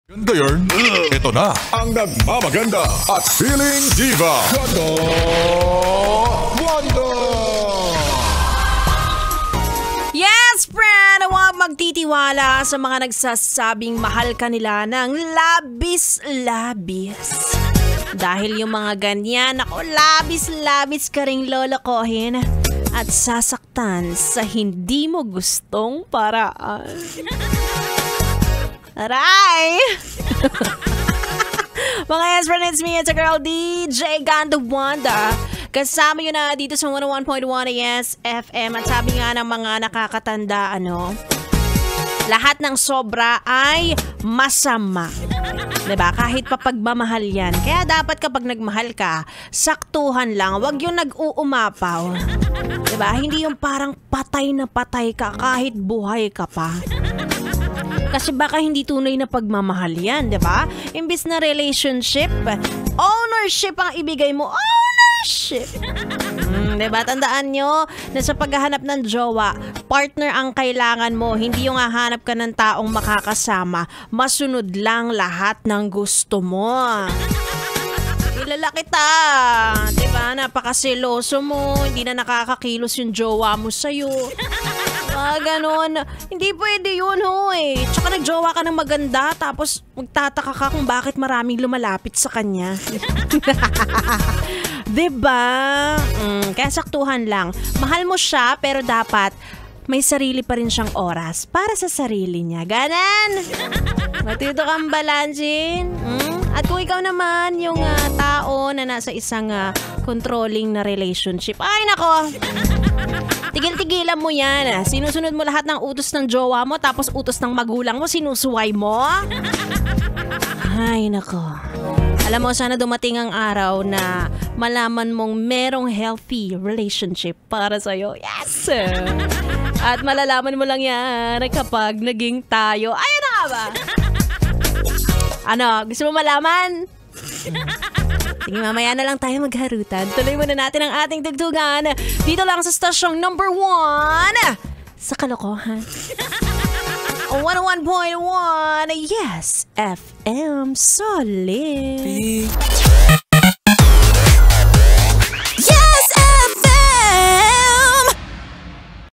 Ganda yarn, ito na ang nagmamaganda at feeling diva, Ganda Wanda! Yes, friend! Huwag magtitiwala sa mga nagsasabing mahal ka nila ng labis-labis. Dahil yung mga ganyan, ako labis-labis ka ring lolokohin at sasaktan sa hindi mo gustong paraan. Aray! Mga yes, friend, it's me, it's a girl, DJ Ganda Wanda. Kasama yun na dito sa 101.1 Yes FM. At sabi nga ng mga nakakatanda, lahat ng sobra ay masama. Diba? Kahit pa pagmamahal yan. Kaya dapat kapag nagmahal ka, saktuhan lang. Huwag yung nag-uumapaw. Diba? Hindi yung parang patay na patay ka kahit buhay ka pa. Kasi baka hindi tunay na pagmamahal yan, di ba? Imbis na relationship, ownership ang ibigay mo. Ownership! Di ba? Tandaan nyo na sa paghahanap ng jowa, partner ang kailangan mo. Hindi yung hahanap ka ng taong makakasama. Masunod lang lahat ng gusto mo. Kilala kita. Di ba? Napakaseloso mo. Hindi na nakakakilos yung jowa mo sa'yo. Ganon. Hindi pwede yun, hoy. Tsaka nagjowa ka ng maganda, tapos magtataka ka kung bakit maraming lumalapit sa kanya. Diba? Kaya saktuhan lang. Mahal mo siya, pero dapat may sarili pa rin siyang oras para sa sarili niya. Ganon. Matuto kang balansin. At kung ikaw naman yung tao na nasa isang controlling na relationship, ay nako, tigil-tigilan mo yan. Sinusunod mo lahat ng utos ng jowa mo, tapos utos ng magulang mo, sinusuway mo. Ay nako. Alam mo, sana dumating ang araw na malaman mong merong healthy relationship para sa'yo. Yes! At malalaman mo lang yan kapag naging tayo. Ayun na nga ba? Gusto mo malaman? Sige, mamaya na lang tayo magharutan. Tuloy muna natin ang ating tugtugan dito lang sa stasyong number 1 sa kalokohan. 101.1 Yes FM Solid.